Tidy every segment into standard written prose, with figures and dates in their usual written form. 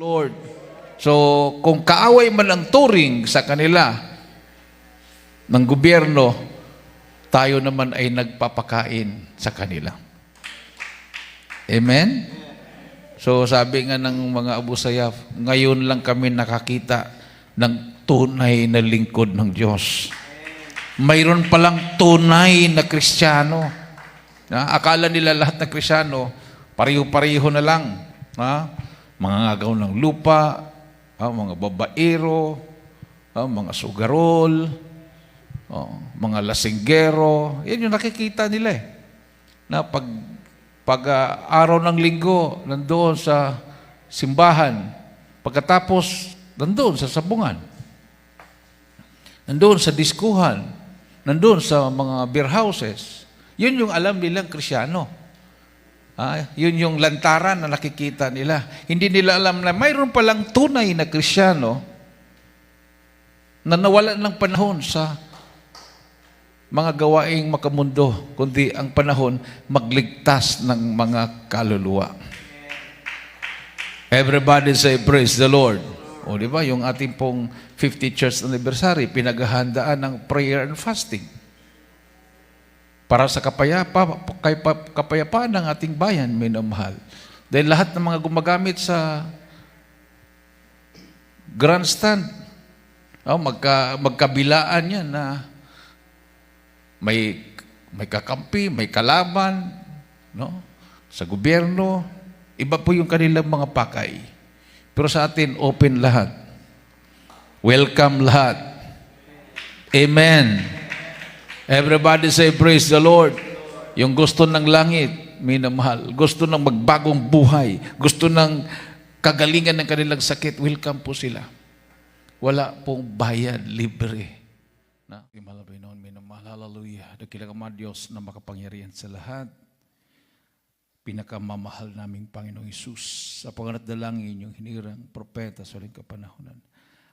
Lord. So, kung kaaway man ang turing sa kanila ng gobyerno, tayo naman ay nagpapakain sa kanila. Amen? So, sabi nga ng mga Abu Sayyaf, ngayon lang kami nakakita ng tunay na lingkod ng Diyos. Mayroon palang tunay na Kristiyano. Akala nila lahat na Kristiyano, pariho-pariho na lang. Mga ngagaw ng lupa, mga babaero, mga sugarol, mga lasinggero. Yan yung nakikita nila eh. Na pag araw ng linggo, nandoon sa simbahan, pagkatapos, nandoon sa sabungan, nandoon sa diskuhan, nandoon sa mga beer houses. Yun yung alam nilang Kristiyano. Yun yung lantaran na nakikita nila. Hindi nila alam na mayroon palang tunay na Kristiyano na nawalan ng panahon sa mga gawaing makamundo, kundi ang panahon magligtas ng mga kaluluwa. Everybody say, praise the Lord. O di ba, yung ating pong 50th church anniversary, pinaghahandaan ng prayer and fasting para sa kapayapaan ng ating bayan, minamahal. Dahil lahat ng mga gumagamit sa grandstand, magkabilaan yan na may kakampi, may kalaban, sa gobyerno. Iba po yung kanilang mga pakay. Pero sa atin, open lahat. Welcome lahat. Amen. Everybody say, praise the Lord. Yung gusto ng langit, minamahal. Gusto ng magbagong buhay. Gusto ng kagalingan ng kanilang sakit, welcome po sila. Wala pong bayad, libre. Imalabay noon, minamahal. Hallelujah. Dakilang Ama Diyos na makapangyarihan sa lahat. Pinakamamahal naming Panginoong Hesus, sa panganat dalangin yung hinirang propeta sa huling kapanahonan.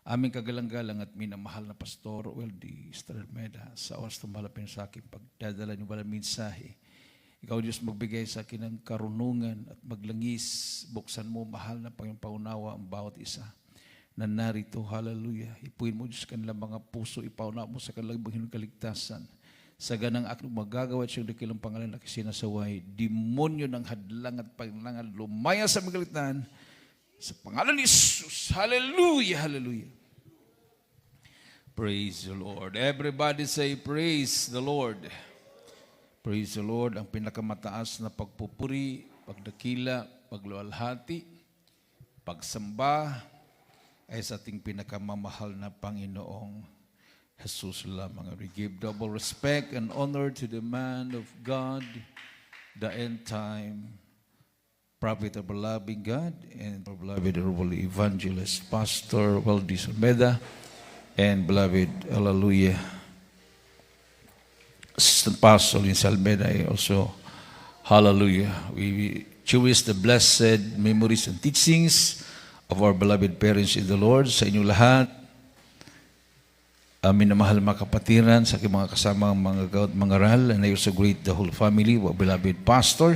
Aming kagalang-galang at minamahal na Pastor Weldy Estremeda, sa oras tumalapin sa akin pagdadala niyo walang mensahe. Ikaw Diyos magbigay sa akin ng karunungan at maglangis. Buksan mo, mahal na Panginoong paunawa ang bawat isa na narito. Hallelujah. Ipuin mo Diyos kanilang mga puso, ipaunawa mo sa kanilang bangin kaligtasan. Sa ganang akong magagawa at siyang dakilang pangalan na sinasaway, demonyo ng hadlang at paglangan lumaya sa magalitan sa pangalan ni Jesus. Hallelujah, hallelujah. Praise the Lord. Everybody say, praise the Lord. Praise the Lord. Ang pinakamataas na pagpupuri, pagdakila, pagluwalhati, pagsamba ay sa ating pinakamamahal na Panginoong Jesus lamang. We give double respect and honor to the man of God, the end time prophet of our loving God, and our beloved honorable evangelist, Pastor Weldy Estremeda, and beloved, hallelujah, Assistant Pastor Lynn Salmeda, also, hallelujah. We cherish the blessed memories and teachings of our beloved parents in the Lord. Sa inyong lahat, minamahal mga kapatiran, sa aking mga kasamang mga gawad mangaral, and I also greet the whole family, our beloved pastor,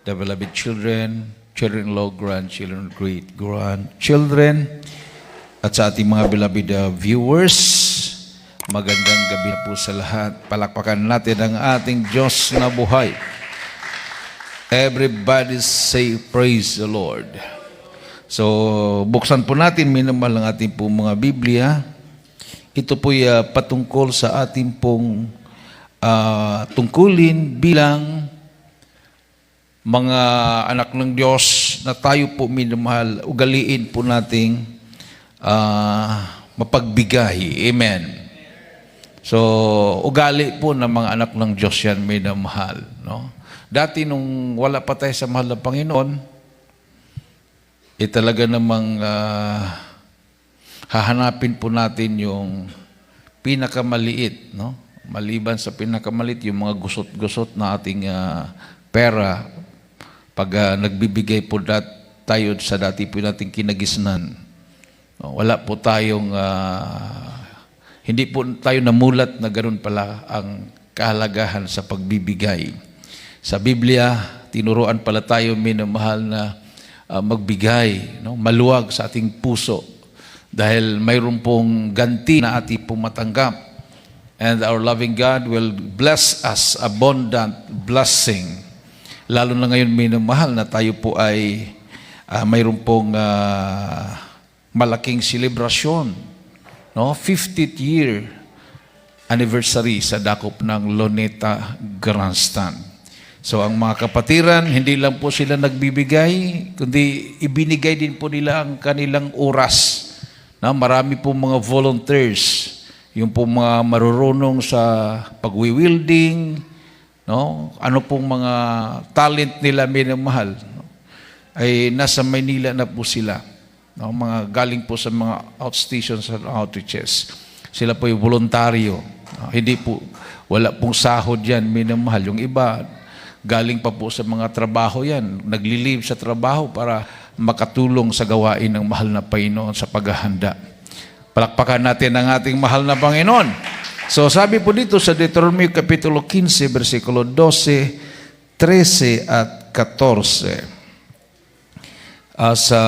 the beloved children, children-in-law, grandchildren, great-grandchildren, at sa ating mga beloved viewers, magandang gabi na po sa lahat. Palakpakan natin ang ating Diyos na buhay. Everybody say, praise the Lord. So, buksan po natin, minamahal ang ating po mga Biblia. Ito po'y patungkol sa ating pong tungkulin bilang mga anak ng Diyos na tayo po minamahal, ugaliin po nating mapagbigay. Amen. So, ugali po ng mga anak ng Diyos yan minamahal. Dati nung wala pa tayo sa mahal ng Panginoon, talaga namang hahanapin po natin yung pinakamaliit, maliban sa pinakamaliit, yung mga gusot-gusot na ating pera, pag nagbibigay po tayo sa dati po nating kinagisnan. Wala po tayong, hindi po tayo namulat na ganoon pala ang kahalagahan sa pagbibigay. Sa Biblia, tinuruan pala tayo minamahal na magbigay, no? Maluwag sa ating puso dahil mayroon pong ganti na ating pong matanggap. And our loving God will bless us abundant blessing. Lalo na ngayon, minamahal, na tayo po ay mayroon pong malaking selebrasyon, no? 50th year anniversary sa dakop ng Luneta Grandstand. So ang mga kapatiran, hindi lang po sila nagbibigay, kundi ibinigay din po nila ang kanilang oras. Na marami po mga volunteers, yung po mga marurunong sa pagwi-wielding, no? Ano pong mga talent nila, minamahal, no? Ay nasa Maynila na po sila. No? Mga galing po sa mga outstations and outreaches. Sila po yung voluntaryo. No? Hindi po, wala pong sahod yan, minamahal. Yung iba, galing pa po sa mga trabaho yan. Naglilib sa trabaho para makatulong sa gawain ng mahal na Panginoon sa paghahanda. Palakpakan natin ang ating mahal na Panginoon. So sabi po dito sa Deuteronomio Kapitulo 15, versikulo 12, 13 at 14. Sa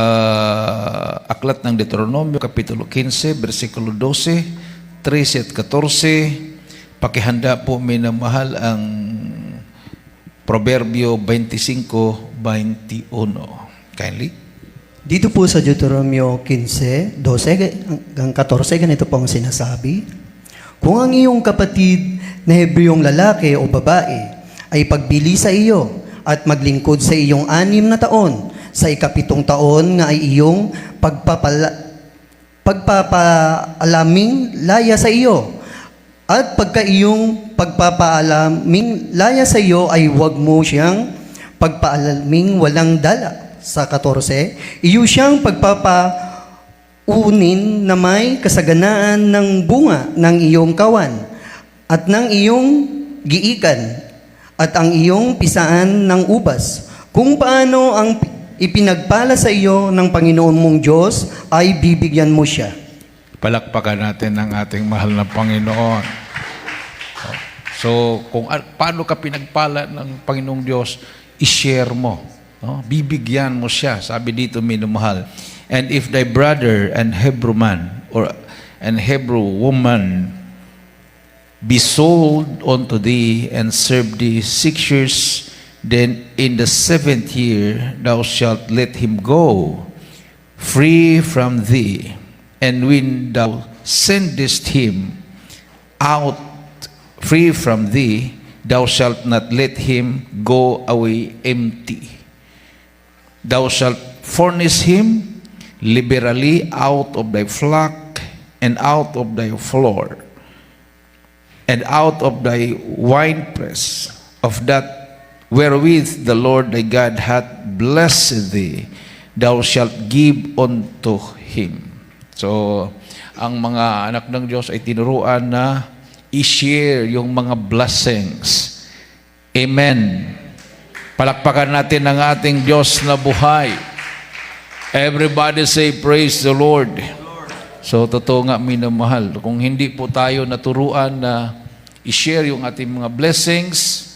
aklat ng Deuteronomio Kapitulo 15, versikulo 12, 13 at 14, pakihanda po minamahal ang Proverbio 25:21. Kindly. Dito po sa Deuteronomio 15, 12 hanggang 14, ganito po ang sinasabi. Kung ang iyong kapatid na Hebreong lalaki o babae ay pagbili sa iyo at maglingkod sa iyong 6 na taon, sa ika-7 taon nga ay iyong pagpapaalaming laya sa iyo, at pagka iyong pagpapaalaming laya sa iyo ay huwag mo siyang pagpaalaming walang dala. Sa 14, iyo siyang pagpapaunin na may kasaganaan ng bunga ng iyong kawan at ng iyong giikan at ang iyong pisaan ng ubas. Kung paano ang ipinagpala sa iyo ng Panginoon mong Diyos ay bibigyan mo siya. Palakpakan natin ang ating mahal na Panginoon. So, kung paano ka pinagpala ng Panginoong Diyos, i-share mo. No? Bibigyan mo siya. Sabi dito, minamahal. And if thy brother and Hebrew man or an Hebrew woman be sold unto thee and serve thee 6 years, then in the 7th year thou shalt let him go free from thee. And when thou sendest him out free from thee, thou shalt not let him go away empty. Thou shalt furnish him liberally out of thy flock and out of thy floor and out of thy winepress of that wherewith the Lord thy God hath blessed thee, thou shalt give unto him. So, ang mga anak ng Diyos ay tinuruan na i-share yung mga blessings. Amen. Palakpakan natin ang ating Diyos na buhay. Everybody say, praise the Lord. So, totoo nga, minamahal. Kung hindi po tayo naturuan na i-share yung ating mga blessings,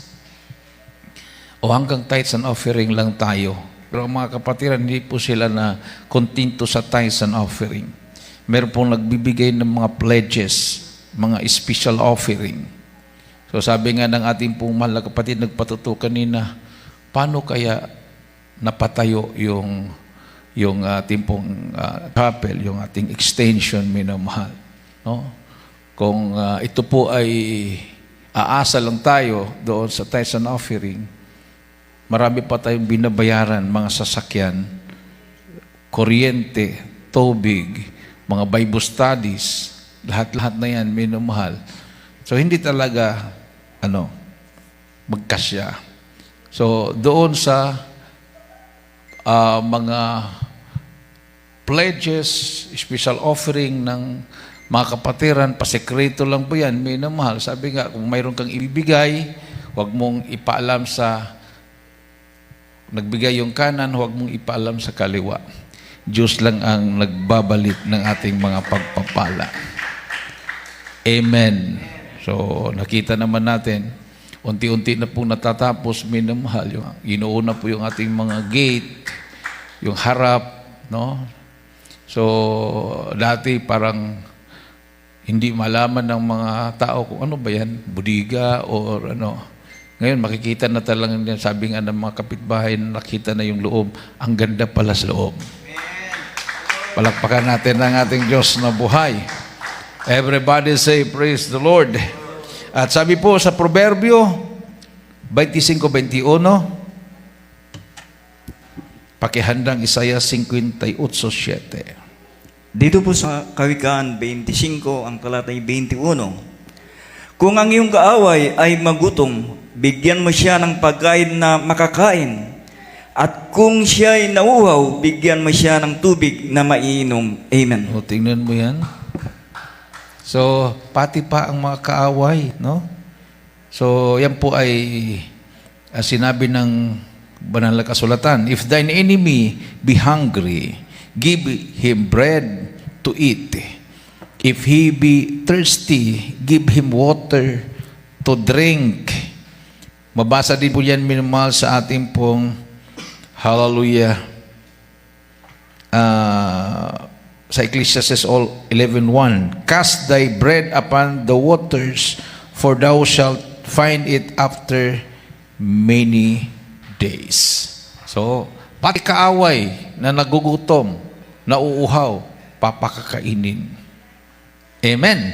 o hanggang tithes and offering lang tayo. Pero mga kapatiran, hindi po sila na kontento sa tithes and offering. Meron pong nagbibigay ng mga pledges, mga special offering. So, sabi nga ng ating pong mahal na kapatid, nagpatuto kanina, paano kaya napatayo yung ating pong chapel, yung ating extension, minamahal? No? Kung ito po ay aasa lang tayo doon sa tithes and offering, marami pa tayong binabayaran, mga sasakyan, kuryente, tubig, mga Bible studies, lahat-lahat na yan, minamahal. So, hindi talaga, magkasya. So, doon sa mga pledges, special offering ng mga kapatiran, pasekreto lang po yan, minamahal. Sabi nga, kung mayroon kang ibibigay, huwag mong ipaalam sa nagbigay yung kanan, huwag mong ipaalam sa kaliwa. Diyos lang ang nagbabalik ng ating mga pagpapala. Amen. So, nakita naman natin, unti-unti na po natatapos, minamahal. Inuuna po yung ating mga gate. yung harap, no? So, dati parang hindi malaman ng mga tao kung ano ba yan, budiga or ano. Ngayon, makikita na talagang yan, sabi nga ng mga kapitbahay, nakita na yung loob. Ang ganda pala sa loob. Palakpakan natin ang ating Diyos na buhay. Everybody say, praise the Lord. At sabi po sa Proverbio 25:21, pakihandang Isaiah 58:7. Dito po sa Kawikaan 25, ang talatay 21. Kung ang iyong kaaway ay magutom, bigyan mo siya ng pagkain na makakain. At kung siya ay nauuhaw, bigyan mo siya ng tubig na maiinom. Amen. O, tingnan mo yan. So, pati pa ang mga kaaway, no? So, yan po ay sinabi ng banal na kasulatan. If thine enemy be hungry, give him bread to eat. If he be thirsty, give him water to drink. Mabasa din po yan, minamahal, sa ating pong hallelujah. Sa Ecclesiastes 11:1, cast thy bread upon the waters, for thou shalt find it after many days. So, pati kaaway na nagugutom, nauuhaw, papakakainin. Amen.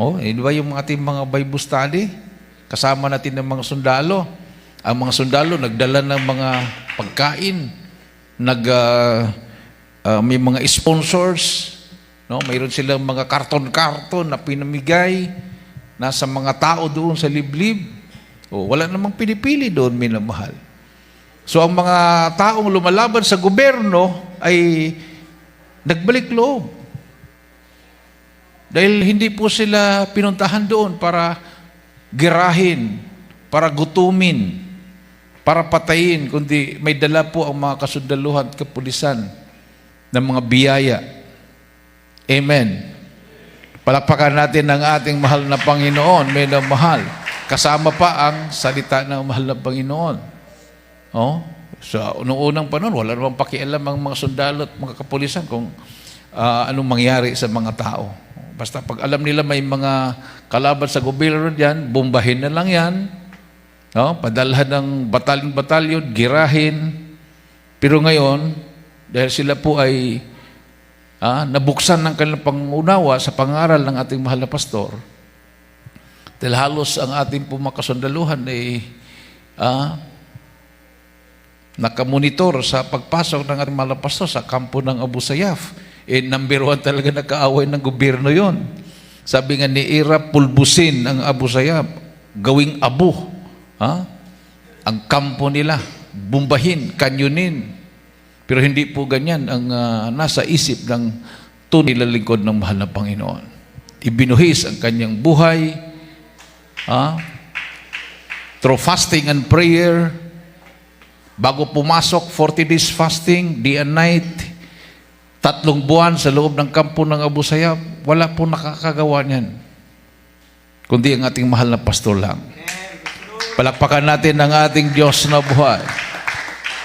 Oh, di ba yung ating mga Bible study? Kasama natin ng mga sundalo. Ang mga sundalo nagdala ng mga pagkain, may mga sponsors, no? Mayroon silang mga karton-karton na pinamigay nasa mga tao doon sa liblib. O, wala namang pinipili doon, minamahal. So ang mga taong lumalaban sa gobyerno ay nagbalik loob. Dahil hindi po sila pinuntahan doon para girahin, para gutumin, para patayin, kundi may dala po ang mga kasundaluhan at kapulisan ng mga biyaya. Amen. Palakpakan natin ang ating mahal na Panginoon, may na mahal. Kasama pa ang salita ng mahal na Panginoon. Oh, so noong unang panahon, wala namang pakialam ang mga sundalo at mga kapulisan kung anong mangyari sa mga tao. Basta pag alam nila may mga kalaban sa gobyerno diyan, bombahin na lang yan. No? Padalhan ng batalyon-batalyon, girahin. Pero ngayon, dahil sila po ay nabuksan ng kanilang pangunawa sa pangaral ng ating mahal na pastor, dahil halos ang ating pumakasundaluhan ay nakamonitor sa pagpasok ng ating mahal na pastor sa kampo ng Abu Sayyaf. Number 1 talaga nakaaway ng gobyerno yon. Sabi nga ni Ira, pulbusin ang Abu Sayyaf, gawing Abu. Ang kampo nila, bumbahin, kanyunin. Pero hindi po ganyan ang nasa isip ng tunay na lingkod ng mahal na Panginoon. Ibinuhis ang kanyang buhay through fasting and prayer. Bago pumasok, 40 days fasting, day and night, 3 buwan sa loob ng kampo ng Abu Sayyaf, wala po nakakagawa niyan, kundi ang ating mahal na pastor lang. Palakpakan natin ang ating Diyos na buhay.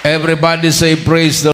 Everybody say praise the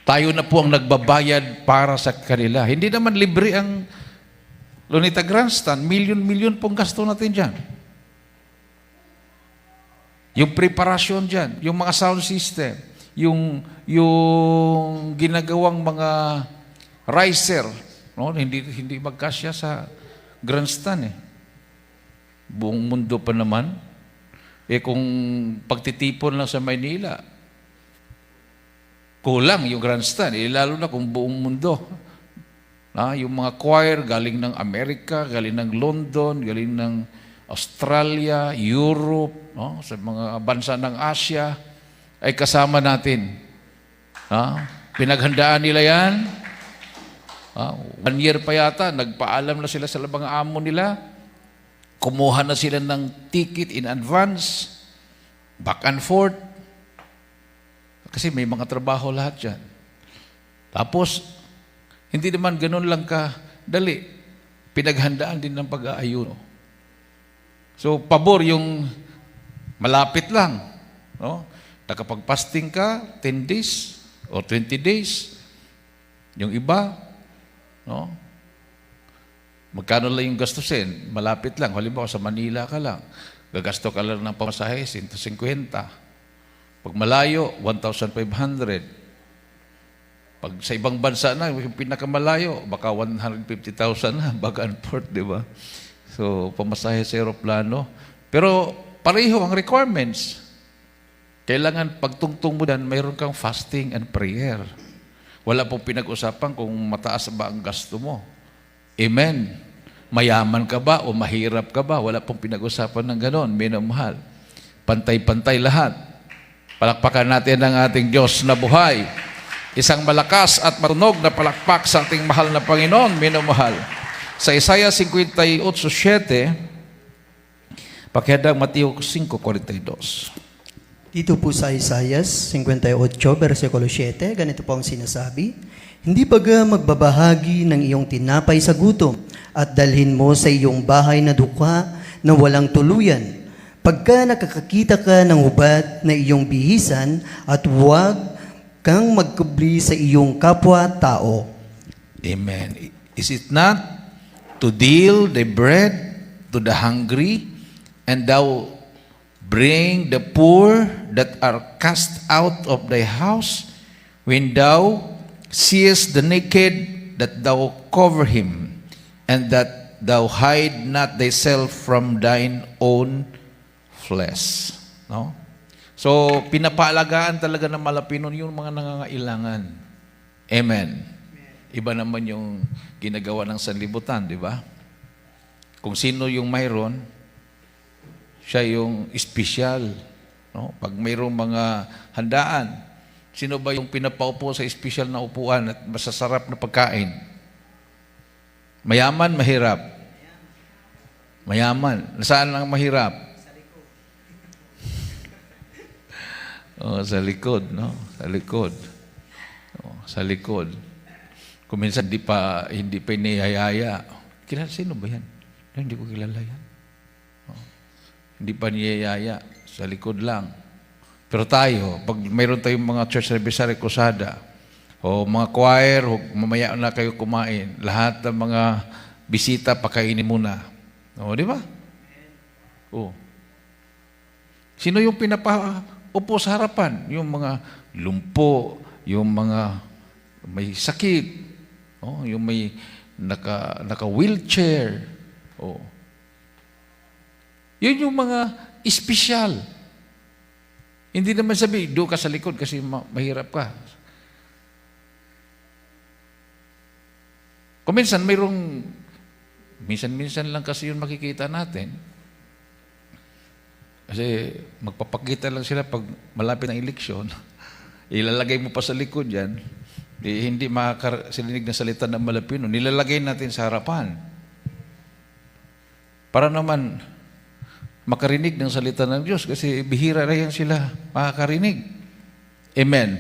Tayo na po ang nagbabayad para sa kanila. Hindi naman libre ang Lunita Grandstand. Milyon-milyon pong gasto natin dyan. Yung preparasyon dyan, yung mga sound system, yung ginagawang mga riser, no? Hindi magkasya sa grandstand eh. Buong mundo pa naman. Kung pagtitipon lang sa Maynila, kulang yung grandstand, lalo na kung buong mundo. Yung mga choir galing ng Amerika, galing ng London, galing ng Australia, Europe, no? Sa mga bansa ng Asia, ay kasama natin. Pinaghandaan nila yan. 1 year pa yata, nagpaalam na sila sa mga amo nila. Kumuha na sila ng ticket in advance, back and forth. Kasi may mga trabaho lahat dyan. Tapos, hindi naman ganun lang kadali. Pinaghandaan din ng pag-aayuno. So, pabor yung malapit lang. No? Nakapag-fasting ka, 10 days or 20 days. Yung iba, no? Magkano lang yung gastusin? Malapit lang. Halimbawa, sa Manila ka lang. Gagasto ka lang ng pamasahe, 150. Pag malayo, 1,500. Pag sa ibang bansa na, yung pinakamalayo, baka 150,000 na, back and forth, di ba? So, pamasahe sa aeroplano. Pero, pareho ang requirements. Kailangan pagtungtong mo dan, mayroon kang fasting and prayer. Wala pong pinag-usapan kung mataas ba ang gasto mo. Amen. Mayaman ka ba o mahirap ka ba? Wala pong pinag-usapan ng ganon, minamahal. Pantay-pantay lahat. Palakpakan natin ang ating Diyos na buhay. Isang malakas at matunog na palakpak sa ating mahal na Panginoon, minamahal. Sa Isaiah 58:7, pakihandang Mateo 5:42. Dito po sa Isaiah 58, versikulo 7, ganito po ang sinasabi, "Hindi baga magbabahagi ng iyong tinapay sa gutom at dalhin mo sa iyong bahay na dukha na walang tuluyan. Pagka nakakakita ka ng hubad na iyong bihisan at huwag kang magkubli sa iyong kapwa-tao." Amen. Is it not to deal the bread to the hungry, and thou bring the poor that are cast out of thy house? When thou seest the naked, that thou cover him, and that thou hide not thyself from thine own flesh. No? So, pinapaalagaan talaga ng malapinon yung mga nangangailangan. Amen. Iba naman yung ginagawa ng sanlibutan, di ba? Kung sino yung mayroon, siya yung espesyal. No? Pag mayroong mga handaan, sino ba yung pinapaupo sa espesyal na upuan at masasarap na pagkain? Mayaman, mahirap? Mayaman. Nasaan ang mahirap? Sa likod, no? Sa likod. Sa likod. Kung minsan hindi pa inihayaya. Sino ba yan? Hindi ko kilala yan. Hindi pa niyayaya. Sa likod lang. Pero tayo, pag mayroon tayong mga church service sa Recosada, o mga choir, o mamaya na kayo kumain, lahat ng mga bisita, pakainin muna. O, di ba? O. Sino yung pinapaupo sa harapan? Yung mga lumpo, yung mga may sakit, yung may naka-wheelchair. O. Yun yung mga espesyal. Hindi naman sabi, doon ka sa likod kasi mahirap ka. Kung minsan, minsan lang kasi yun makikita natin. Kasi magpapakita lang sila pag malapit ang eleksyon. Ilalagay mo pa sa likod yan, hindi makakarinig na salita ng Malapino. Nilalagay natin sa harapan. Para naman makarinig ng salita ng Diyos kasi bihira na yan sila makakarinig. Amen.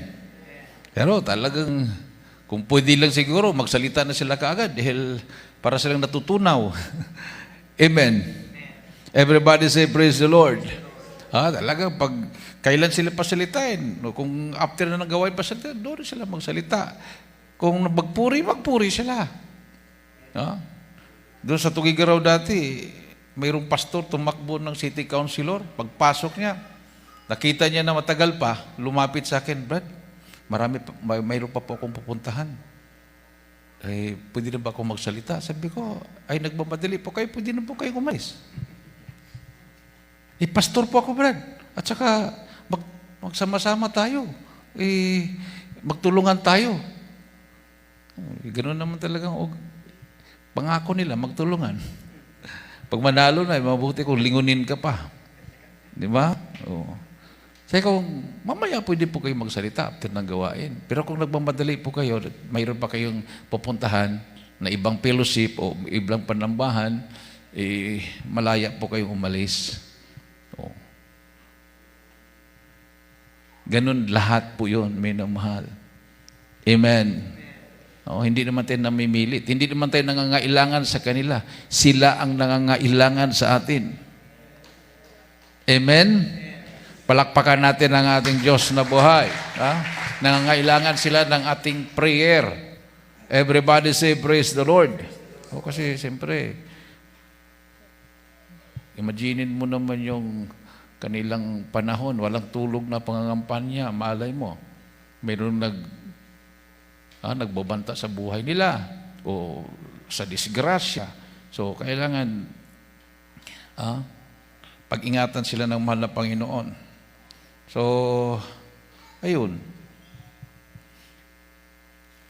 Pero talagang kung pwede lang siguro magsalita na sila kaagad dahil para silang natutunaw. Amen. Everybody say praise the Lord. Talagang pag Kailan sila pasalitain? No, kung after na ng gawain pasalita, doon sila magsalita. Kung magpuri sila. No? Doon sa Tugigaraw dati, mayroong pastor tumakbo ng city councilor. Pagpasok niya, nakita niya na matagal pa, lumapit sa akin, Brad, mayroon pa po akong pupuntahan. Pwede na ba akong magsalita? Sabi ko, nagmamadali po kayo, pwede na po kayo umalis. Pastor po ako, Brad. At saka, magsama-sama tayo. Magtulungan tayo. Ganoon naman talagang pangako nila, magtulungan. Pag manalo na, mabuti kung lingunin ka pa. Di ba? Oo. Sabi ko, mamaya pwede po kayo magsalita after ng gawain. Pero kung nagmamadali po kayo, mayroon pa kayong pupuntahan na ibang fellowship o ibang panambahan, malaya po kayong umalis. Oo. Ganun lahat po yun, minamahal. Amen. Hindi naman tayo namimilit. Hindi naman tayo nangangailangan sa kanila. Sila ang nangangailangan sa atin. Amen? Palakpakan natin ang ating Diyos na buhay. Nangangailangan sila ng ating prayer. Everybody say, praise the Lord. Kasi siyempre, imaginin mo naman yung kanilang panahon, walang tulog na pangangampanya, malay mo. Mayroong nagbabanta sa buhay nila o sa disgrasya. So, kailangan pag-ingatan sila ng mahal na Panginoon. So, ayun.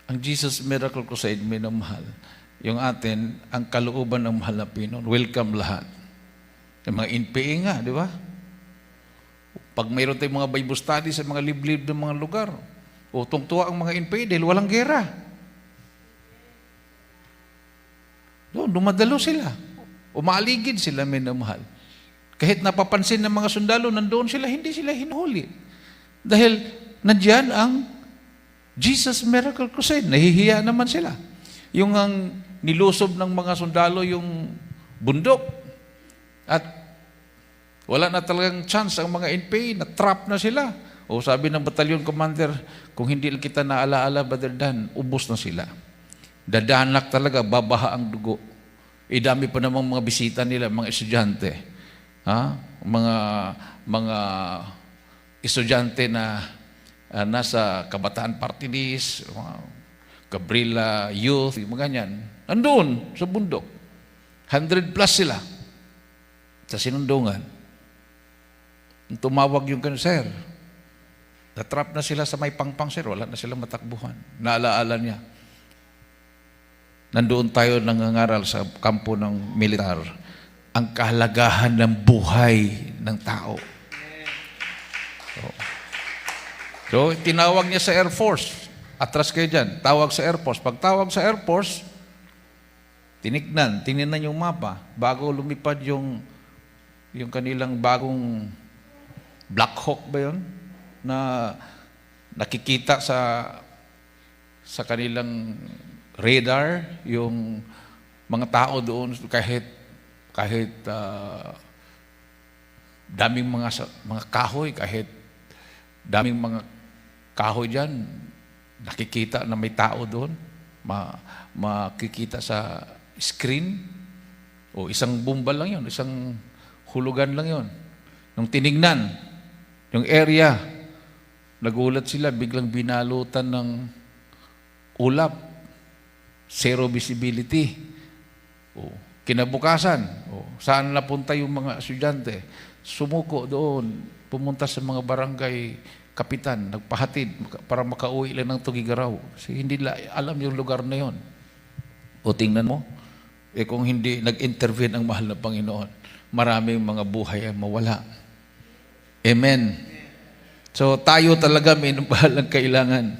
Ang Jesus Miracle Crusade, minamahal. Yung atin, ang kalooban ng mahal na Panginoon. Welcome lahat. Yung mga NPA nga, di ba? Pag mayroon tayong mga Bible study sa mga liblib ng mga lugar, tungtuwa ang mga NPA dahil walang gera. Doon, dumadalo sila. Umaaligid sila, minamahal. Kahit napapansin ng mga sundalo, nandoon sila, hindi sila hinuhuli. Dahil nandiyan ang Jesus Miracle Crusade. Nahihiya naman sila. Yung ang nilusob ng mga sundalo yung bundok. At wala na talagang chance ang mga NPA, na-trap na sila. Sabi ng battalion commander, kung hindi kita naalaala, Brother Dan, ubos na sila. Dadanak talaga, babaha ang dugo. Dami pa namang mga bisita nila, mga estudyante. Mga estudyante na nasa Kabataan Party List, Gabriela Youth, mga ganyan. Andun sa bundok. 100 plus sila sa sinundungan. Tumawag yung sir. Natrap na sila sa may pangpang, sir. Wala na silang matakbuhan. Naalaala niya. Nandoon tayo nangangaral sa kampo ng militar. Ang kahalagahan ng buhay ng tao. So, tinawag niya sa Air Force. Atras kayo dyan. Tawag sa Air Force. Pag tawag sa Air Force, tinignan yung mapa. Bago lumipad yung kanilang bagong Black Hawk ba yun? Na nakikita sa kanilang radar yung mga tao doon kahit daming mga kahoy, kahit daming mga kahoy diyan, nakikita na may tao doon, makikita sa screen. Isang bomba lang 'yon, isang hulugan lang 'yon. Nung tinignan yung area, nagulat sila, biglang binalutan ng ulap. Zero visibility. Kinabukasan, saan napunta yung mga estudyante? Sumuko doon, pumunta sa mga barangay kapitan, nagpahatid para makauwi lang ng Tugigaraw. Kasi hindi alam yung lugar na yon. Tingnan mo, kung hindi nag-intervene ang mahal na Panginoon, maraming mga buhay ay mawala. Amen. So tayo talaga may ang kailangan.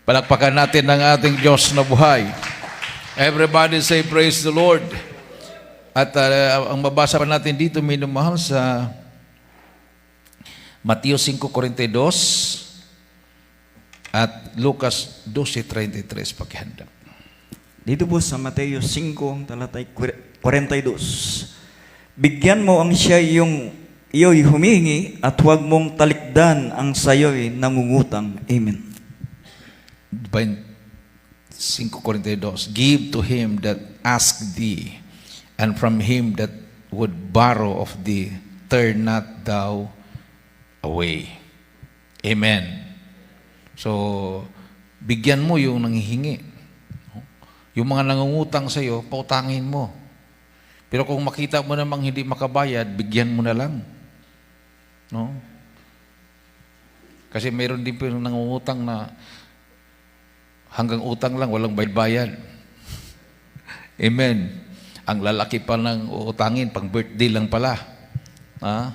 Palakpakan natin ang ating Diyos na buhay. Everybody say praise the Lord. At ang mabasa pa natin dito, minamahal, sa Mateo 5:42 at Lucas 12:33. Pakihanda. Dito po sa Mateo 5, talatay 42. Bigyan mo ang siya yung iyo'y humihingi at huwag mong talikdan ang sayo'y nangungutang. Amen. 5 Corintios 2, give to him that ask thee, and from him that would borrow of thee, turn not thou away. Amen. So, bigyan mo yung nanghihingi. Yung mga nangungutang sa'yo, pautangin mo. Pero kung makita mo namang hindi makabayad, bigyan mo na lang. No? Kasi mayroon din po yung nangungutang na hanggang utang lang, walang bayad. Amen. Ang lalaki pa ng uutangin, pang birthday lang pala. Ha?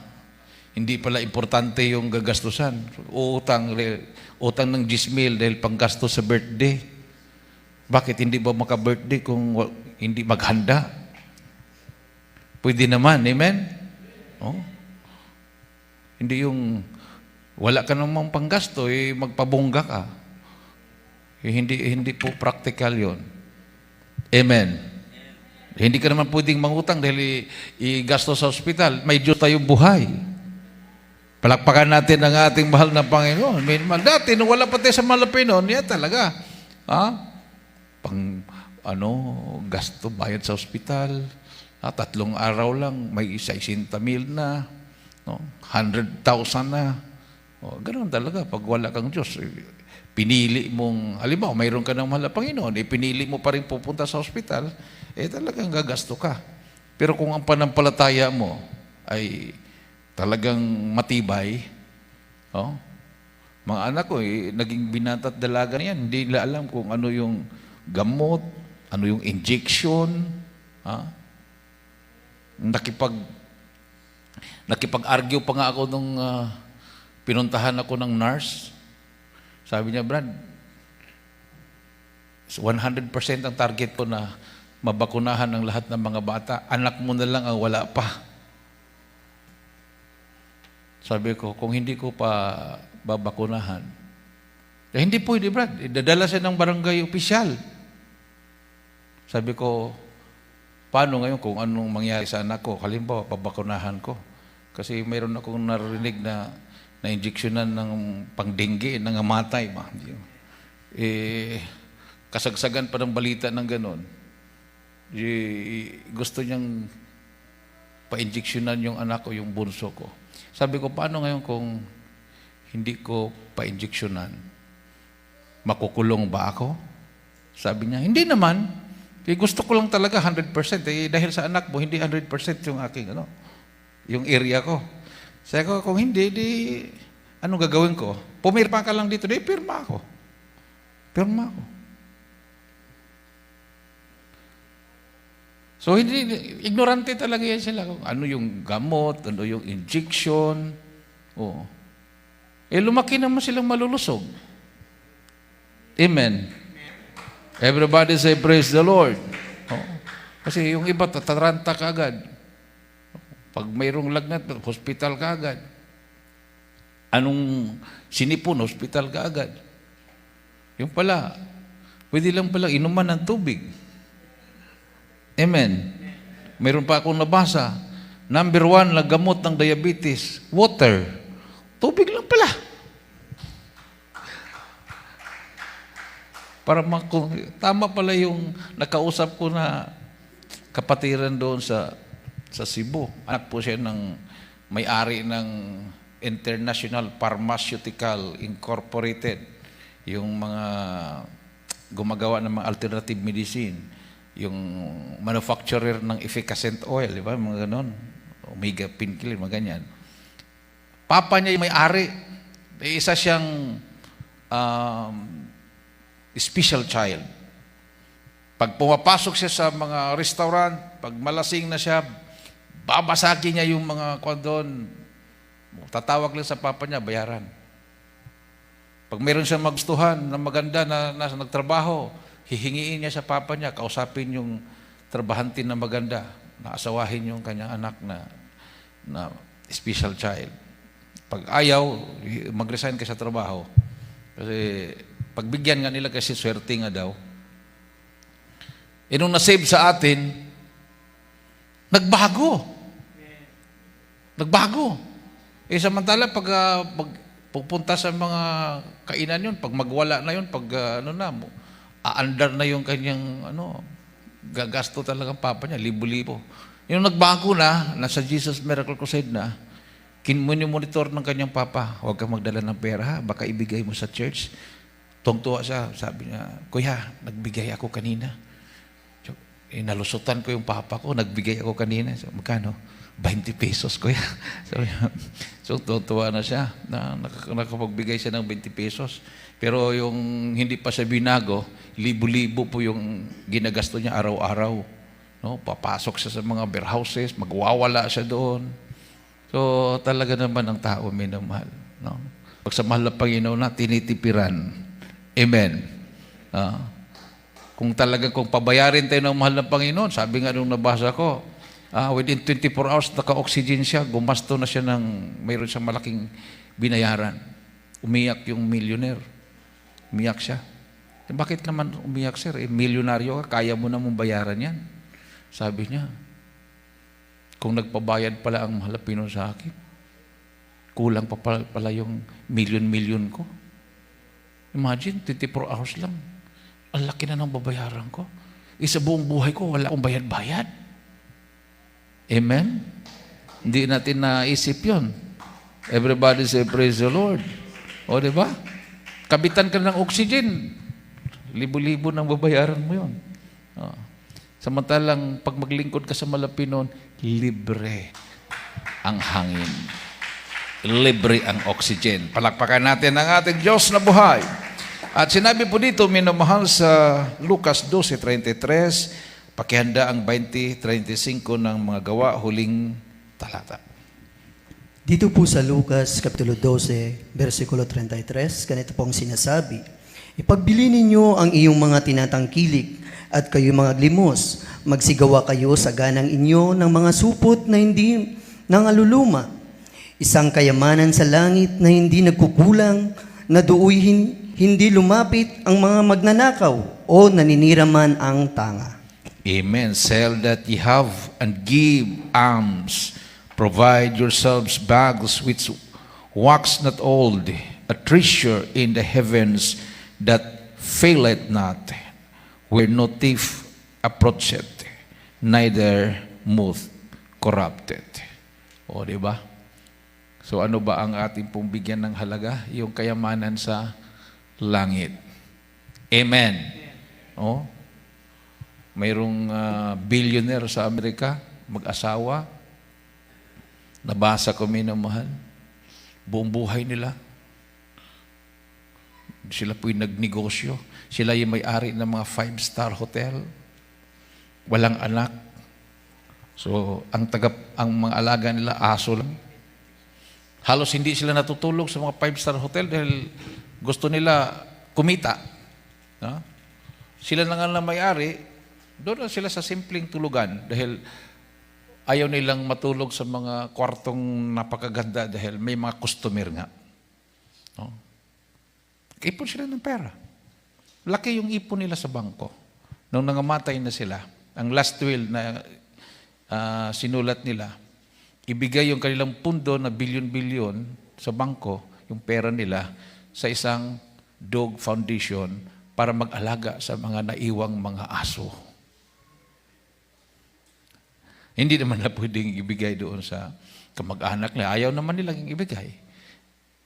Hindi pala importante yung gagastusan. Utang ng 10,000 dahil panggastos sa birthday. Bakit hindi ba maka-birthday kung hindi maghanda? Pwede naman, amen? Oh. Hindi yung wala ka namang panggasto, magpabongga ka. Hindi po practical yon. Amen. Hindi ka naman pwedeng mangutang dahil igasto sa ospital. May Diyos tayong buhay. Palakpakan natin ang ating mahal na Panginoon. Dati, nung wala pa tayo sa malapin noon, yan talaga. Gasto, bayad sa ospital. 3 araw lang, may 60,000 na. 100,000 na. Ganoon talaga. Pag wala kang Diyos, pinili mong, halimbawa, mayroon ka ng mahal na Panginoon, pinili mo pa rin pupunta sa ospital, talagang gagasto ka. Pero kung ang panampalataya mo ay talagang matibay, mga anak ko, naging binata at dalaga yan, hindi nila alam kung ano yung gamot, ano yung injection, nakipag-argue pa nga ako nung pinuntahan ako ng nurse. Sabi niya, Brad, 100% ang target ko na mabakunahan ang lahat ng mga bata. Anak mo na lang ang wala pa. Sabi ko, kung hindi ko pa babakunahan, hindi pwede, Brad. Dadala siya ng barangay opisyal. Sabi ko, paano ngayon kung anong mangyari sa anak ko? Halimbawa, pabakunahan ko. Kasi mayroon akong narinig na injeksyonan ng pangdengge, nangamatay. Kasagsagan pa ng balita ng ganon. Gusto niyang pa-injeksyonan yung anak ko, yung bunso ko. Sabi ko, paano ngayon kung hindi ko pa-injeksyonan? Makukulong ba ako? Sabi niya, hindi naman. Gusto ko lang talaga 100%. Dahil sa anak mo, hindi 100% yung aking, yung area ko. Sabi ko, kung hindi, anong gagawin ko? Pumirma ka lang dito. Pirma ako. Pirma ako. So, ignorante talaga yan sila. Ano yung gamot, ano yung injection. Lumaki naman silang malulusog. Amen. Everybody say, praise the Lord. Kasi yung iba, tataranta ka agad. Pag mayroong lagnat, hospital ka agad. Anong sinipon, hospital ka agad. Yung pala, pwede lang pala inuman ng tubig. Amen. Mayroon pa akong nabasa. Number 1 na gamot ng diabetes, water. Tubig lang pala. Tama pala yung nakausap ko na kapatiran doon sa Cebu. Anak po siya ng may-ari ng International Pharmaceutical Incorporated. Yung mga gumagawa ng mga alternative medicine. Yung manufacturer ng efficacent oil, di ba? Mga ganon. Omega painkiller, mga ganyan. Papa niya yung may-ari. Isa siyang special child. Pag pumapasok siya sa mga restaurant, pag malasing na siya, babasagin niya yung mga kondon. Tatawag lang sa papa niya, bayaran. Pag meron siyang magustuhan na maganda na nagtrabaho, hihingiin niya sa papa niya, kausapin yung trabahante na maganda, na asawahin yung kanyang anak na special child. Pag ayaw, mag-resign ka sa trabaho. Kasi pagbigyan nga nila kasi swerte nga daw. Nung na-save sa atin, nagbago. Nagbago. Samantala, pag pupunta sa mga kainan yun, pag magwala na yun, pag aandar na yung kanyang, gagasto talagang papa niya, libo-libo. Yung nagbago na, nasa Jesus Miracle Crusade na, monitor ng kanyang papa, huwag kang magdala ng pera, ha? Baka ibigay mo sa church. Tuwang-tuwa siya, sabi niya, Kuya, nagbigay ako kanina. So, nalusutan ko yung papa ko, nagbigay ako kanina. So, magkano? 20 pesos, Kuya. So tuwa na siya na nakapagbigay siya ng 20 pesos. Pero yung hindi pa siya binago, libo-libo po yung ginagasto niya araw-araw. No? Papasok siya sa mga warehouses, magwawala siya doon. So talaga naman ang tao minamahal. No? Pag sa mahal na Panginoon na, tinitipiran. Amen. Kung pabayarin tayo ng mahal na Panginoon, sabi nga nung nabasa ko, within 24 hours, naka-oxygen siya, gumasto na siya mayroon siyang malaking binayaran. Umiyak yung millionaire. Umiyak siya. Bakit naman umiyak, sir? Milyonaryo ka, kaya mo na mong bayaran yan. Sabi niya, kung nagpabayad pala ang mahal na Panginoon sa akin, kulang pa pala yung milyon-milyon ko. Imagine, 24 hours lang. Ang laki na ng babayaran ko. Sa buong buhay ko, wala akong bayad-bayad. Amen? Hindi natin naisip yun. Everybody say, praise the Lord. O, di ba? Kabitan ka ng oxygen. Libo-libo nang babayaran mo yun. Samantalang, pag maglingkod ka sa Malapinon, libre ang hangin. Libre ang oxygen. Palakpakan natin ang ating Diyos na buhay. At sinabi po dito, minamahal sa Lucas 12:33, pakihanda ang 20:35 ng mga gawa, huling talata. Dito po sa Lucas, Kapitulo 12, versikulo 33, ganito pong sinasabi, Ipagbili ninyo ang iyong mga tinatangkilik at kayo mga glimos, magsigawa kayo sa ganang inyo ng mga supot na hindi nangaluluma, isang kayamanan sa langit na hindi nagkukulang, na dooy hindi lumapit ang mga magnanakaw o naniniraman ang tanga. Amen. Sell that ye have and give alms. Provide yourselves bags which wax not old, a treasure in the heavens that faileth not, where no thief approacheth, neither moth corrupted. O, di ba? So ano ba ang ating pong bigyan ng halaga? Yung kayamanan sa langit. Amen. O? Mayroong billionaire sa Amerika, mag-asawa, nabasa ko minamahal, buong buhay nila. Sila po'y nagnegosyo. Sila yung may-ari ng mga 5-star hotel. Walang anak. So, ang mga alaga nila, aso lang. Halos hindi sila natutulog sa mga 5-star hotel dahil gusto nila kumita. No? Sila na nga lang may-ari, doon na sila sa simpleng tulugan dahil ayaw nilang matulog sa mga kwartong napakaganda dahil may mga customer nga. No? Ipon sila ng pera. Laki yung ipon nila sa bangko. Nung nangamatay na sila, ang last will na sinulat nila, ibigay yung kanilang pundo na bilyon-bilyon sa bangko, yung pera nila, sa isang dog foundation para mag-alaga sa mga naiwang mga aso. Hindi naman na pwedeng ibigay doon sa kamag-anak nila. Ayaw naman nilang ibigay.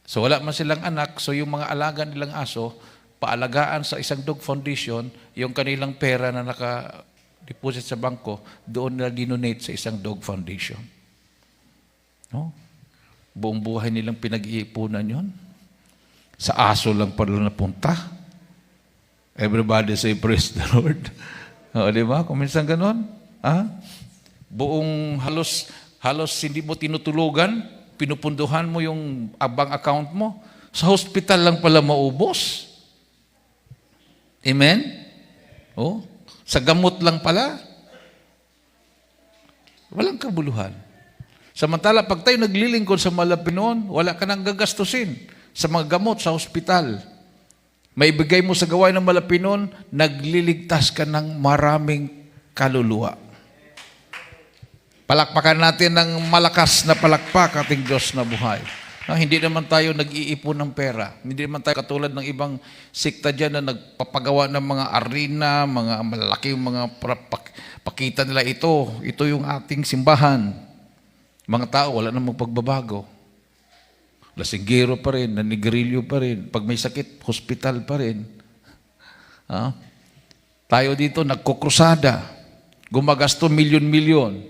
So wala man silang anak, so yung mga alaga nilang aso, paalagaan sa isang dog foundation, yung kanilang pera na naka-deposit sa bangko, doon nila dinonate sa isang dog foundation. No? Buong buhay nilang pinag-iipunan yon. Sa aso lang pala napunta. Everybody say, praise the Lord. O, di ba? Kung minsan ganon. Buong halos hindi mo tinutulugan, pinupunduhan mo yung bank account mo, sa hospital lang pala maubos. Amen? O, sa gamot lang pala. Walang kabuluhan. Samantala, pag tayo naglilingkod sa Malapinon, wala ka nang gagastusin sa mga gamot sa hospital. Maibigay mo sa gawain ng Malapinon, nagliligtas ka ng maraming kaluluwa. Palakpakan natin ng malakas na palakpak ating Diyos na buhay. Hindi naman tayo nag-iipon ng pera. Hindi naman tayo katulad ng ibang sikta dyan na nagpapagawa ng mga arena, mga malalaking mga pakita nila ito. Ito yung ating simbahan. Mga tao, wala namang pagbabago. Lasinggero pa rin, nanigrilyo pa rin. Pag may sakit, hospital pa rin. Tayo dito, nagkukrusada. Gumagasto milyon-milyon.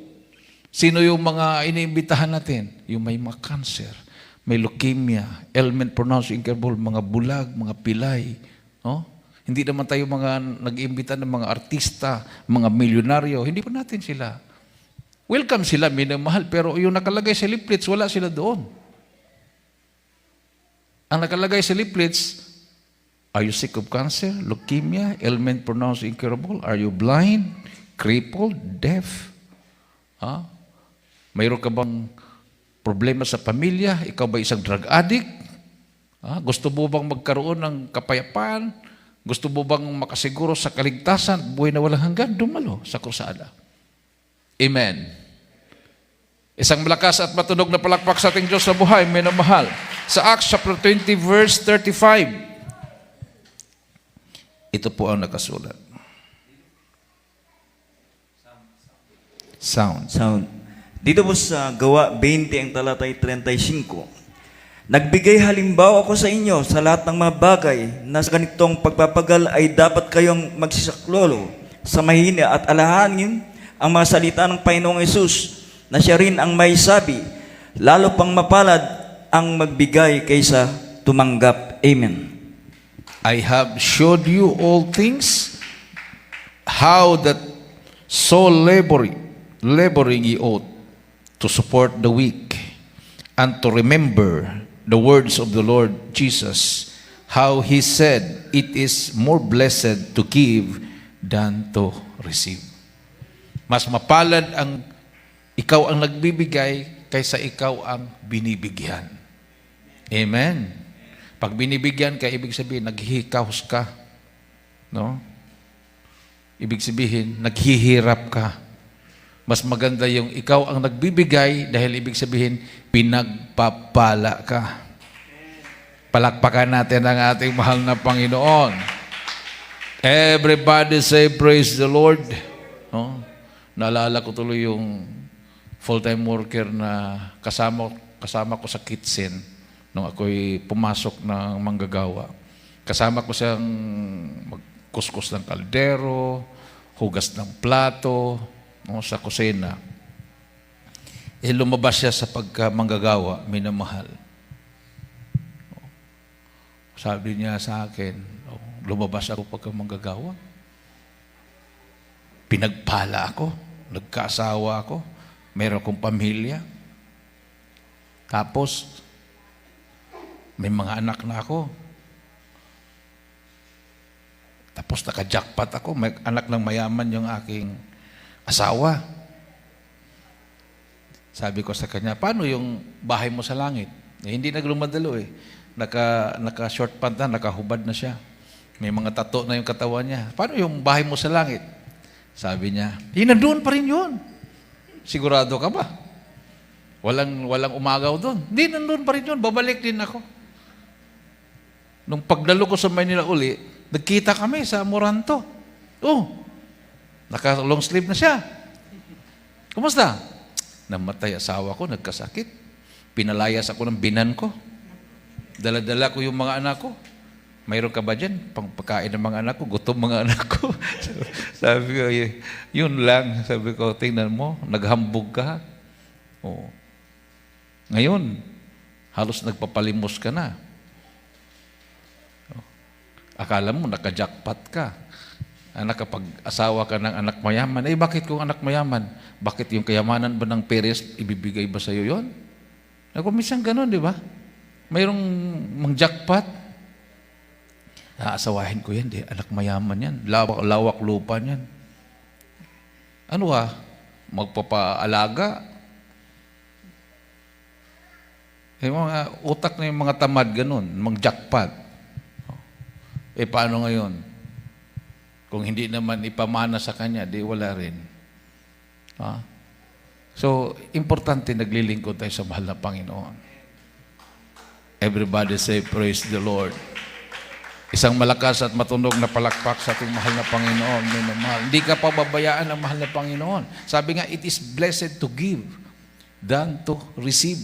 Sino yung mga iniimbitahan natin? Yung may mga cancer, may leukemia, ailment pronounced incurable, mga bulag, mga pilay. Hindi naman tayo mga nag-iimbita ng mga artista, mga milyonaryo. Hindi pa natin sila. Welcome sila, minamahal, pero yung nakalagay sa leaflets, wala sila doon. Ang nakalagay sa leaflets, are you sick of cancer, leukemia, ailment pronounced incurable? Are you blind, crippled, deaf? Mayroon ka bang problema sa pamilya? Ikaw ba isang drug addict? Gusto mo bang magkaroon ng kapayapaan? Gusto mo bang makasiguro sa kaligtasan? Buhay na walang hanggan? Dumalo sa krusada. Amen. Isang malakas at matunog na palakpak sa ating Diyos na buhay, minamahal. Sa Acts chapter 20 verse 35. Ito po ang nakasulat. Sound. Dito po sa Gawa 20 ang talatay 35. Nagbigay halimbawa ako sa inyo sa lahat ng mga bagay na sa ganitong pagpapagal ay dapat kayong magsisaklolo sa mahina at alahanin ang mga salita ng Panginoong Yesus na siya rin ang may sabi, lalo pang mapalad ang magbigay kaysa tumanggap. Amen. I have showed you all things, how that so laboring ye ought to support the weak, and to remember the words of the Lord Jesus, how He said, it is more blessed to give than to receive. Mas mapalad ang ikaw ang nagbibigay kaysa ikaw ang binibigyan. Amen. Pag binibigyan ka, ibig sabihin, naghihikaos ka. No? Ibig sabihin, naghihirap ka. Mas maganda yung ikaw ang nagbibigay dahil ibig sabihin, pinagpapala ka. Palakpakan natin ang ating mahal na Panginoon. Everybody say, praise the Lord. No? Naalala ko tuloy yung full-time worker na kasama ko sa kitchen nung ako'y pumasok ng manggagawa. Kasama ko siyang magkuskus ng kaldero, hugas ng plato, sa kusina. Lumabas siya sa pagkamanggagawa, minamahal. Sabi niya sa akin, lumabas ako pagkamanggagawa. Pinagpala ako, nagkaasawa ako, meron akong pamilya. Tapos, may mga anak na ako. Tapos naka-jackpot ako, may anak ng mayaman yung aking asawa. Sabi ko sa kanya, paano yung bahay mo sa langit? Hindi naglumadalo eh. Naka-short pant na, nakahubad na siya. May mga tato na yung katawan niya. Paano yung bahay mo sa langit? Sabi niya, nandoon pa rin yun. Sigurado ka ba? Walang umagaw doon. Hindi, nandoon pa rin yun. Babalik din ako. Nung pagdalo ko sa Maynila uli, nagkita kami sa Moranto. Naka-long sleeve na siya. Kumusta? Namatay asawa ko, nagkasakit. Pinalayas ako ng binan ko. Dala-dala ko yung mga anak ko. Mayroon ka ba dyan? Pangpakain ng mga anak ko, gutom mga anak ko. Sabi ko, yun lang. Sabi ko, tingnan mo, naghambog ka. Ngayon, halos nagpapalimos ka na. Akala mo, naka-jackpot ka. Nakapag-asawa ka ng anak mayaman. Bakit kung anak mayaman? Bakit yung kayamanan ba ng Perez, ibibigay ba sa'yo yun? Minsan ganun, di ba? Mayroong mang-jackpot. Aasawahin ko yan, di. Anak mayaman yan. Lawak lupa yan. Ano magpapaalaga? Yung mga utak na yung mga tamad, ganun. Mang-jackpot. Paano ngayon? Kung hindi naman ipamana sa kanya, di wala rin. So, importante naglilingkod tayo sa mahal na Panginoon. Everybody say, praise the Lord. Isang malakas at matunog na palakpak sa ating mahal na Panginoon. Minamahal. Hindi ka pababayaan ng mahal na Panginoon. Sabi nga, it is blessed to give than to receive.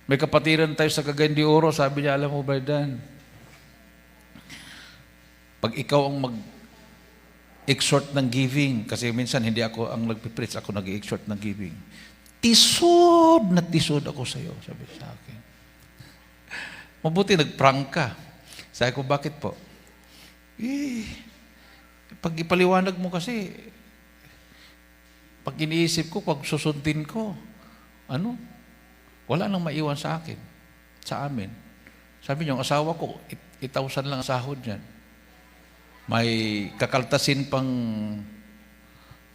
May kapatiran tayo sa Cagayan de Oro. Sabi niya, alam mo ba, Dan? Pag ikaw ang mag-exhort ng giving, kasi minsan hindi ako ang nagpipreach, ako nag-exhort ng giving. Tisod na tisod ako sa iyo, sabi sa akin. Mabuti nag-prank ka. Sabi ko, bakit po? Pag ipaliwanag mo kasi, pag iniisip ko, pag susundin ko, wala nang maiwan sa akin, sa amin. Sabi niyo, ang asawa ko, 8,000 lang ang sahod niyan. May kakaltasin pang,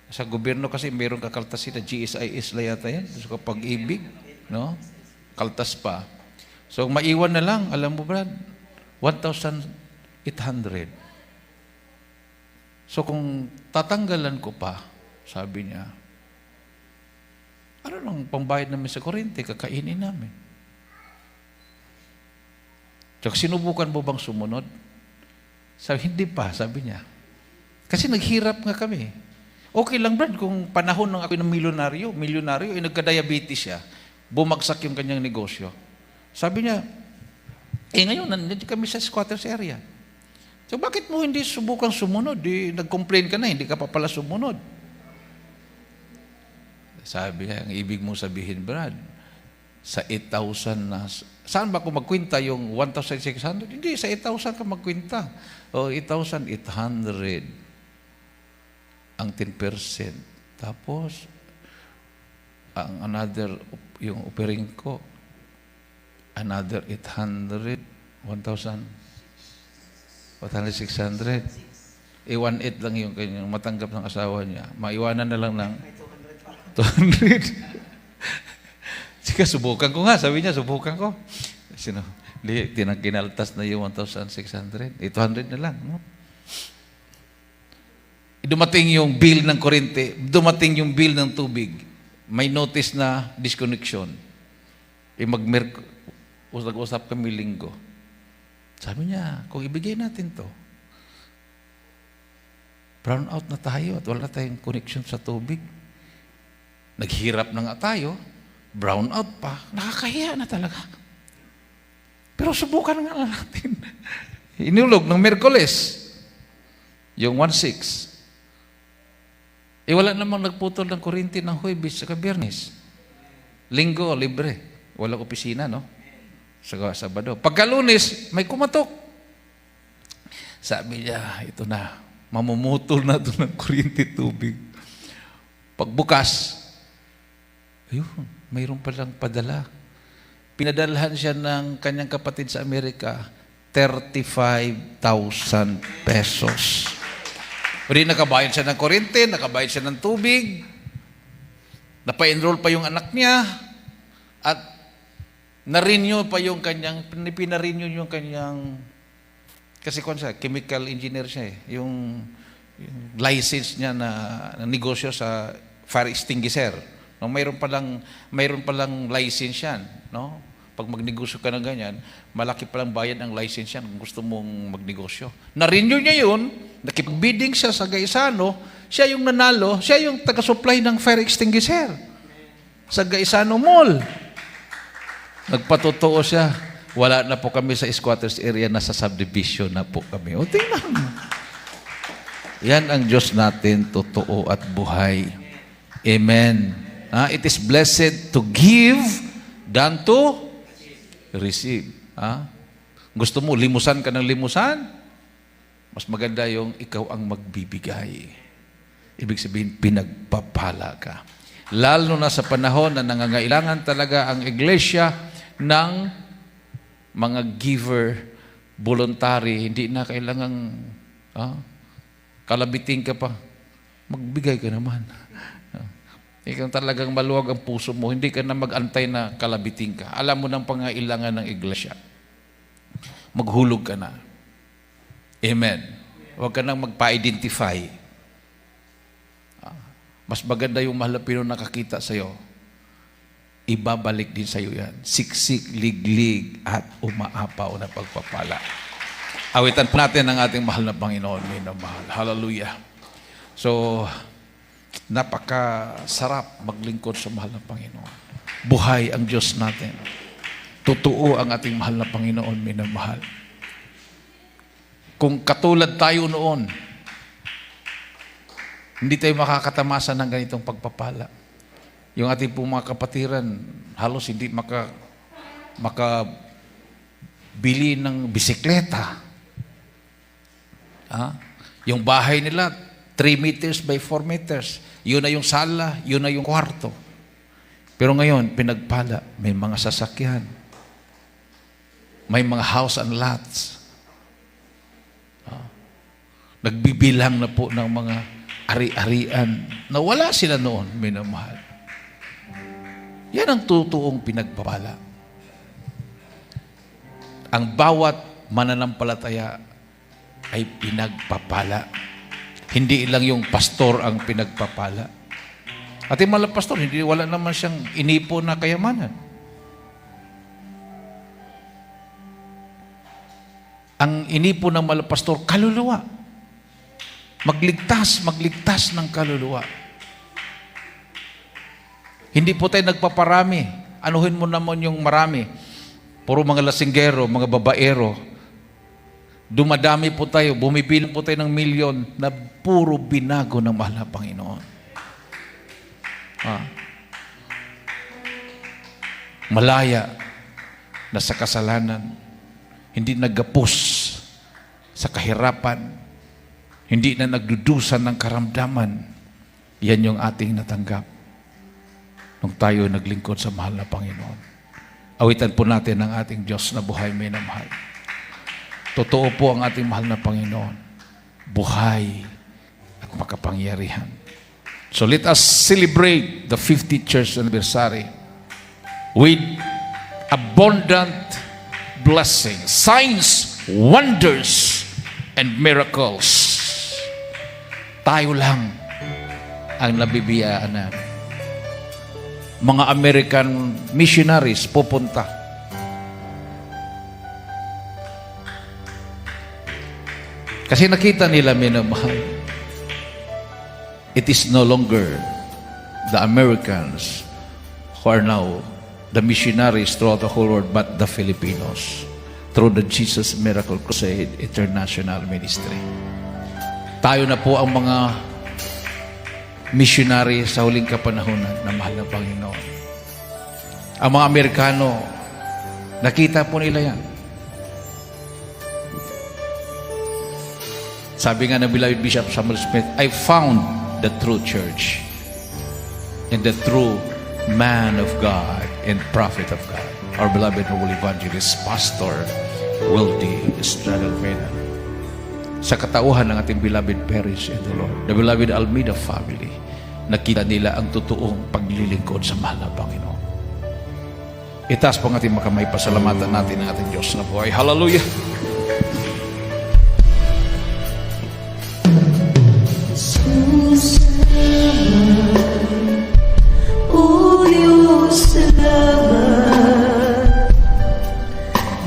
sa gobyerno kasi mayroong kakaltasin na GSIS la yata yan. So kapag ibig, no? Kaltas pa. So maiwan na lang, alam mo Brad, 1,800. So kung tatanggalan ko pa, sabi niya, ano lang pambayad namin sa kuryente, kakainin namin. So sinubukan mo bang sumunod? Sabi, hindi pa, sabi niya. Kasi naghirap nga kami. Okay lang Brad, kung panahon ng ako ng milyonaryo, nagka-diabetes siya, bumagsak yung kanyang negosyo. Sabi niya, ngayon, nandito kami sa squatters area. So, bakit mo hindi subukang sumunod? Nag-complain ka na, hindi ka pa pala sumunod. Sabi niya, ang ibig mo sabihin, Brad, sa 8,000 na, saan ba kung magkwinta yung 1,600? Hindi, sa 8,000 ka magkwinta. O, 8,800 ang 10%. Tapos, ang another, yung offering ko, another 800, 1,600. 1,800 lang yung kanyang matanggap ng asawa niya. Maiwanan na lang ng 200. Sige, subukan ko nga. Sabi niya, subukan ko. Kinaltas na yung 1,600. 800 na lang. No? Dumating yung bill ng kuryente. Dumating yung bill ng tubig. May notice na disconnection. Usap kami linggo. Sabi niya, kung ibigay natin to, brown out na tayo at wala tayong connection sa tubig. Naghirap na nga tayo, brown out pa, nakakahiya na talaga. Pero subukan nga natin. Inulog ng Miyerkules, yung 1,600. Wala namang nagputol ng kuryente ng Huwebes sa Biyernes. Linggo, libre. Walang opisina, no? Sa Sabado. Pagka-Lunes, may kumatok. Sabi niya, ito na, mamumutol na ito ng kuryente tubig. Pagbukas, ayun, mayroon palang padala. Pinadalhan siya ng kanyang kapatid sa Amerika, 35,000 pesos. Pwede nakabayad siya ng kuryente, nakabayad siya ng tubig, napa-enroll pa yung anak niya, at na-renew pa yung kanyang, pina-renew yung kanyang, kasi kung siya, chemical engineer siya yung license niya na negosyo sa fire extinguisher. No, mayroon palang license yan, no? Pag magnegosyo ka ng ganyan, malaki palang bayad ang license yan kung gusto mong magnegosyo. Na-renew niya yun, nakipag-bidding siya sa Gaisano, siya yung nanalo, siya yung taga-supply ng fire extinguisher sa Gaisano Mall. Nagpatotoo siya, wala na po kami sa squatters area, nasa subdivision na po kami. O tingnan. Yan ang Diyos natin, totoo at buhay. Amen. It is blessed to give than to receive. Gusto mo, limusan ka ng limusan? Mas maganda yung ikaw ang magbibigay. Ibig sabihin, pinagpapala ka. Lalo na sa panahon na nangangailangan talaga ang iglesia ng mga giver, voluntary, hindi na kailangang kalabiting ka pa. Magbigay ka naman. Ikaw talagang maluwag ang puso mo, hindi ka na mag-antay na kalabiting ka. Alam mo ng pangailangan ng iglesia. Maghulog ka na. Amen. Huwag ka nang magpa-identify. mas maganda yung mahal na Pinoy nakakita sa'yo, ibabalik din sa'yo yan. Siksik, liglig, at umaapaw na pagpapala. Awitan po natin ang ating mahal na Panginoon, minamahal. Hallelujah. So, napakasarap maglingkod sa mahal na Panginoon. Buhay ang Diyos natin. Totoo ang ating mahal na Panginoon, minamahal. Kung katulad tayo noon, hindi tayo makakatamasa ng ganitong pagpapala. Yung ating pong mga kapatiran, halos hindi makabili ng bisikleta. Yung bahay nila, 3 meters by 4 meters. Yun na yung sala, yun na yung kwarto. Pero ngayon, pinagpala, may mga sasakyan. May mga house and lots. Nagbibilang na po ng mga ari-arian na wala sila noon, minamahal. Yan ang totoong pinagpapala. Ang bawat mananampalataya ay pinagpapala. Hindi lang yung pastor ang pinagpapala. At yung mga pastor, wala naman siyang inipo na kayamanan. Ang inipo ng mga pastor, kaluluwa. Magligtas ng kaluluwa. Hindi po tayo nagpaparami. Anuhin mo naman yung marami. Puro mga lasinggero, mga babaero. Dumadami po tayo, bumibilang po tayo ng milyon na puro binago ng mahal na Panginoon. Malaya na sa kasalanan, hindi naggapos sa kahirapan, hindi na nagdudusan ng karamdaman. Yan yung ating natanggap nung tayo naglingkod sa mahal na Panginoon. Awitan po natin ang ating Diyos na buhay, minamahal. Totoo po ang ating mahal na Panginoon. Buhay at makapangyarihan. So let us celebrate the 50th church anniversary with abundant blessings, signs, wonders, and miracles. Tayo lang ang nabibiyaan namin. Mga American missionaries pupunta. Kasi nakita nila, minamahal, it is no longer the Americans who are now the missionaries throughout the whole world, but the Filipinos through the Jesus Miracle Crusade International Ministry. Tayo na po ang mga missionary sa huling kapanahunan na mahal na Panginoon. Ang mga Amerikano, nakita po nila yan. Sabi nga ng beloved Bishop Samuel Smith, I found the true church and the true man of God and prophet of God. Our beloved noble evangelist, Pastor Wildy Estrada Almeida. Sa katauhan ng ating beloved parish in the Lord, the beloved Almeida family, nakita nila ang totoong paglilingkod sa mahal na Panginoon. Itaas po ang ating makamay, pasalamatan natin ang ating Diyos na buhay. Hallelujah! O Diyos, salamat,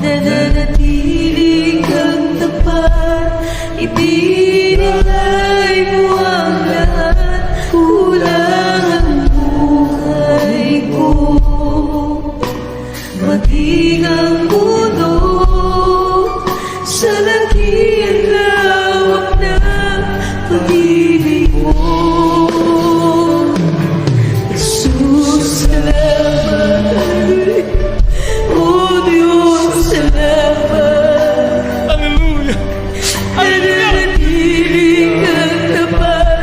nananatili kang tapat, ibinigay mo ang lahat, kulang ang buhay ko, maging ang mundo, sa laki at lawak ng pag-ibig mo. Jesus, salamat. O Diyos, salamat. Hallelujah! Nananatili kang tapat,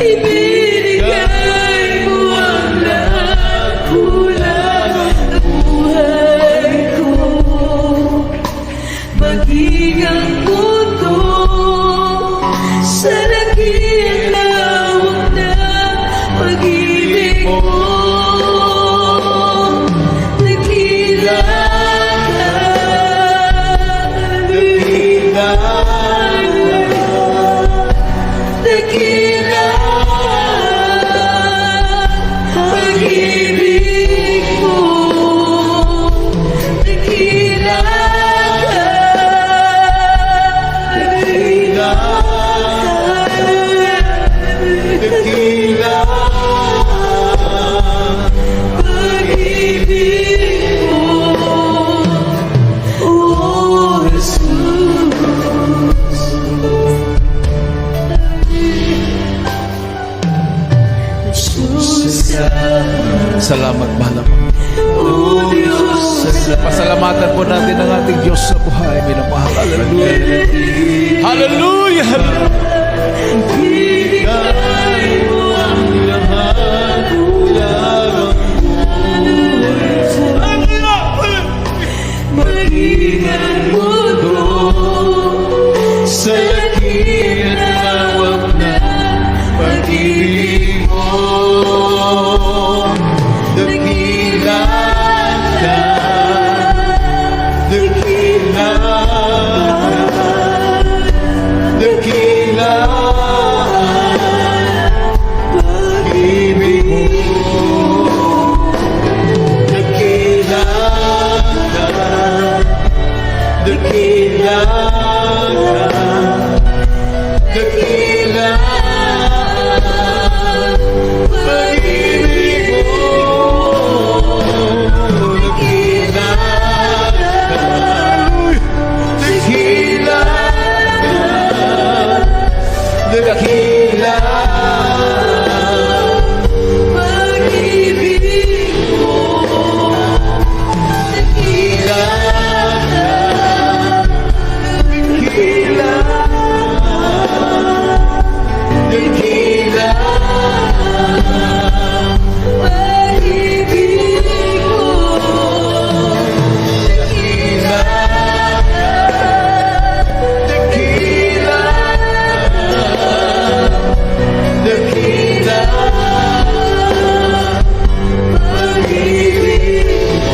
ibinigay mo ang lahat, kulang ang buhay ko, maging ang mundo, sa laki at lawak ng pag-ibig mo. Dakila ka, dakila buhay, minamahal. Hallelujah. Hallelujah. Ibigay mo ang lahat. Maging ang mundo sa lakit na wag na pag-ibig mo. Dakila ka, dakila ka, dakila pag-ibig mo. Dakila ka, dakila ka, dakila pag-ibig mo. Dakila ka, dakila ka, dakila pag-ibig mo. Dakila ka, dakila, dakila pag-ibig mo. Dakila ka, dakila, dakila pag-ibig mo.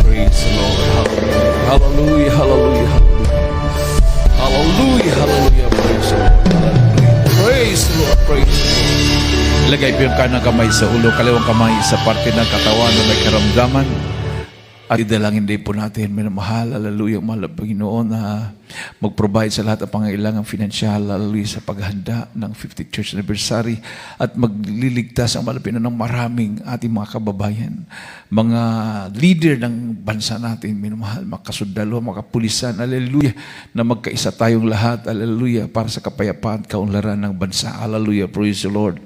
Praise the Lord. Hallelujah. Hallelujah. Hallelujah. Hallelujah. Hallelujah. Praise the Lord. Hallelujah. Praise the Lord. Praise the Lord. Ilagay po yung kanang kamay sa ulo, kaliwang kamay sa parte ng katawan na may karamdaman. At idalangin din po natin, minamahal, hallelujah, mahal na Panginoon, na mag-provide sa lahat ng pangailangan financial, hallelujah, sa paghahanda ng 50th Church Anniversary at magliligtas ang malapit ng maraming ating mga kababayan, mga leader ng bansa natin, minamahal, mga kasundalo, mga kapulisan, hallelujah, na magkaisa tayong lahat, hallelujah, para sa kapayapaan, kaunlaran ng bansa, hallelujah, praise the Lord.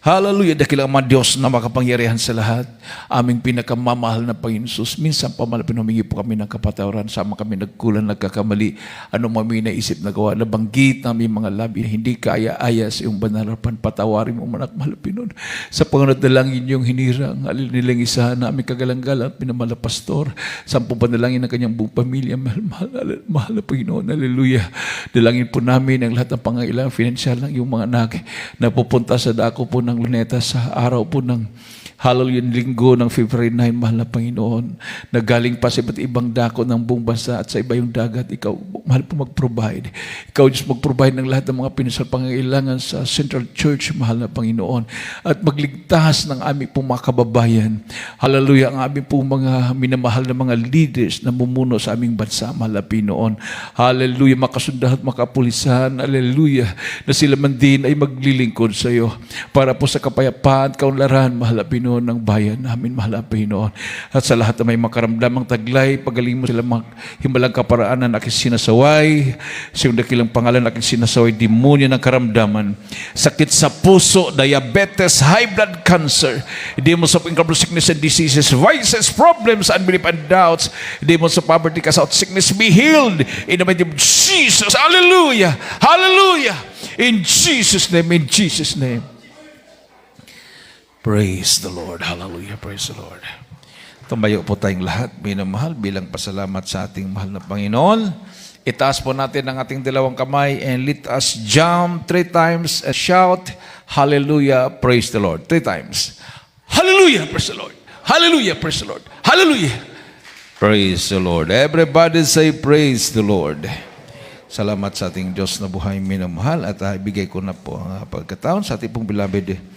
Hallelujah, dakilang mga Diyos na makapangyarihan sa lahat. Aming pinakamamahal na Panginoon Jesus. Minsan pa malapit humingi po kami ng kapatawaran. Sama kami nagkulang, nagkakamali. Anong mami naisip na gawa. Nabanggit namin mga labi na hindi kaya-aya sa iyong banalapan. Patawarin mo manak malapit nun. Sa Panginoon dalangin yung hinirang. Alin nilang isa na aming kagalang-galang pinamala pastor. Sampu panalangin ng kanyang buong pamilya. Mahal na Panginoon. Hallelujah. Dalangin po namin ang lahat ng pangailangan financial ng iyong mga anak na pupunta sa dako po ng Luneta sa araw po ng Hallelujah, linggo ng February 9, mahal na Panginoon, na galing pa sa iba't ibang dako ng buong bansa at sa iba yung dagat, ikaw, mahal po mag-provide. Ikaw, Diyos, mag-provide ng lahat ng mga pinasal pangailangan sa Central Church, mahal na Panginoon, at magligtas ng aming pong mga kababayan. Hallelujah, ang aming pong mga minamahal na mga leaders na mumuno sa aming bansa, mahal na Panginoon. Hallelujah, makasundahan at makapulisan, hallelujah, na sila man din ay maglilingkod sa iyo para po sa kapayapaan, kaunlaran, mahal na Panginoon, ng bayan namin, mahal na Panginoon. At sa lahat na may makaramdamang taglay, pagaling mo sila himalang kaparaanan na aking sinasaway, sa iyong dakilang pangalan na aking sinasaway, demonyo ng karamdaman, sakit sa puso, diabetes, high blood cancer, demons of incurable sickness and diseases, vices, problems, unbelief and doubts, demons of poverty, cast out sickness, be healed in the mighty name of Jesus. Hallelujah! Hallelujah! In Jesus' name, in Jesus' name. Praise the Lord. Hallelujah. Praise the Lord. Tumayo po tayong lahat, minamahal, bilang pasalamat sa ating mahal na Panginoon. Itaas po natin ang ating dalawang kamay and let us jump 3 times and shout, Hallelujah, praise the Lord. 3 times. Hallelujah, praise the Lord. Hallelujah, praise the Lord. Hallelujah. Praise the Lord. Everybody say, praise the Lord. Salamat sa ating Diyos na buhay minamahal at ibigay ko na po ang pagkataon sa ating pong beloved